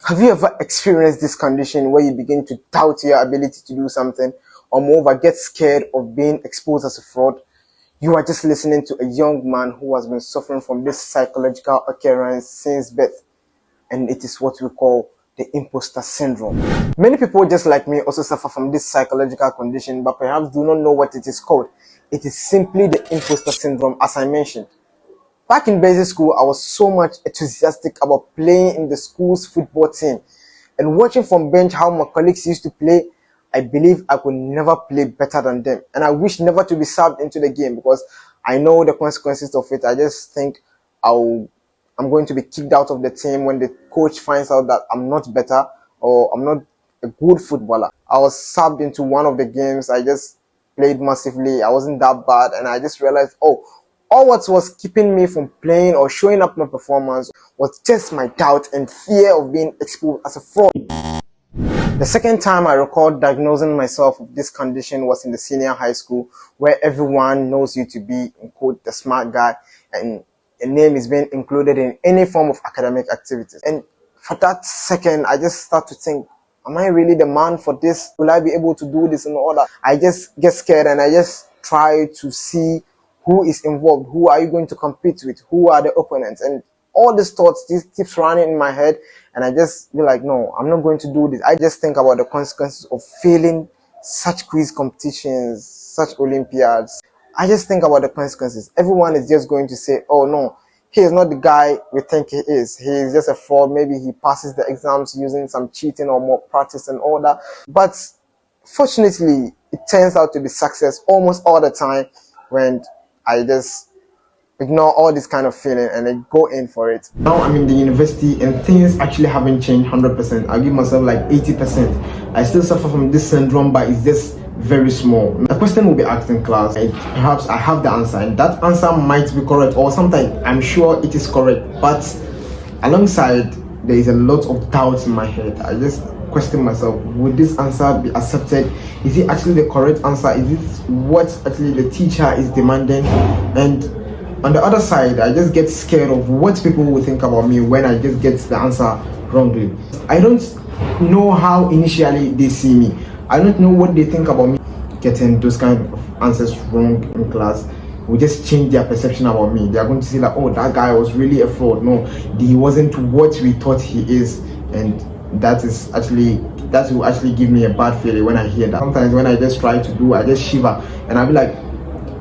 Have you ever experienced this condition where you begin to doubt your ability to do something, or moreover get scared of being exposed as a fraud? You are just listening to a young man who has been suffering from this psychological occurrence since birth, and it is what we call the imposter syndrome. Many people just like me also suffer from this psychological condition, but perhaps do not know what it is called. It is simply the imposter syndrome, as I mentioned. Back in basic school, I was so much enthusiastic about playing in the school's football team, and watching from bench how my colleagues used to play. I believe I could never play better than them, and I wish never to be subbed into the game because I know the consequences of it. I just think I'm going to be kicked out of the team when the coach finds out that I'm not better or I'm not a good footballer. I was subbed into one of the games. I just played massively. I wasn't that bad, and I just realized, oh, all what was keeping me from playing or showing up my performance was just my doubt and fear of being exposed as a fraud. The second time I recall diagnosing myself with this condition was in the senior high school, where everyone knows you to be, in quote, the smart guy, and your name is being included in any form of academic activities. And for that second, I just start to think, am I really the man for this? Will I be able to do this and all that? I just get scared, and I just try to see who is involved, who are you going to compete with, who are the opponents, and all these thoughts just keeps running in my head, and I just be like, no, I'm not going to do this. I just think about the consequences of failing such quiz competitions, such Olympiads. I just think about the consequences. Everyone is just going to say, oh no, he is not the guy we think he is. He is just a fraud. Maybe he passes the exams using some cheating or more practice and all that. But fortunately, it turns out to be success almost all the time when I just ignore all this kind of feeling and I go in for it. Now I'm in the university and things actually haven't changed 100%. I'll give myself like 80%. I still suffer from this syndrome, but it's just very small. A question will be asked in class and perhaps I have the answer, and that answer might be correct, or sometimes I'm sure it is correct, but alongside there is a lot of doubt in my head. I just question myself, would this answer be accepted? Is it actually the correct answer? Is it what actually the teacher is demanding? And on the other side, I just get scared of what people will think about me when I just get the answer wrongly. I don't know how initially they see me. I don't know what they think about me. Getting those kind of answers wrong in class will just change their perception about me. They are going to say like, oh, that guy was really a fraud. No, he wasn't what we thought he is. And that will actually give me a bad feeling when I hear that. Sometimes when I just try to do, I just shiver and I'll be like,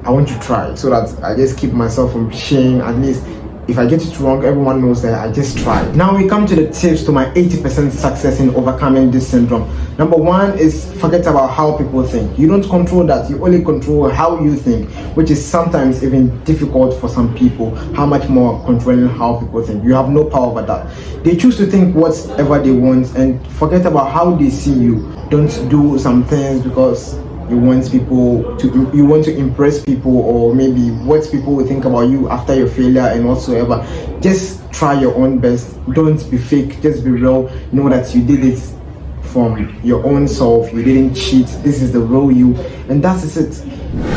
I want to try, so that I just keep myself from shame. At least if I get it wrong, everyone knows that I just tried. Now we come to the tips to my 80% success in overcoming this syndrome. Number one is forget about how people think. You don't control that. You only control how you think, which is sometimes even difficult for some people. How much more controlling how people think? You have no power over that. They choose to think whatever they want and forget about how they see you. Don't do some things because you want to impress people, or maybe what people will think about you after your failure and whatsoever. Just try your own best. Don't be fake, just be real. Know that you did it from your own self. You didn't cheat. This is the real you, and that is it.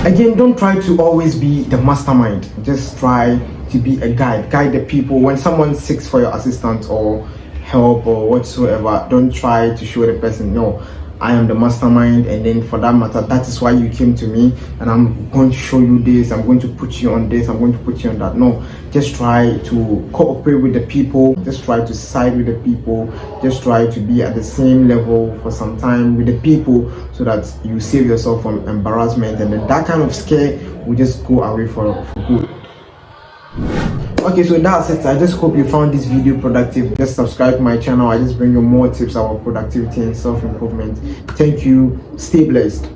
Again, don't try to always be the mastermind. Just try to be a guide the people. When someone seeks for your assistance or help or whatsoever, don't try to show the person, no, I am the mastermind, and then for that matter, that is why you came to me, and I'm going to show you this, I'm going to put you on this, I'm going to put you on that. No, just try to cooperate with the people, just try to side with the people, just try to be at the same level for some time with the people, so that you save yourself from embarrassment, and then that kind of scare will just go away for good. Okay, so that's it. I just hope you found this video productive. Just subscribe to my channel. I just bring you more tips about productivity and self-improvement. Thank you. Stay blessed.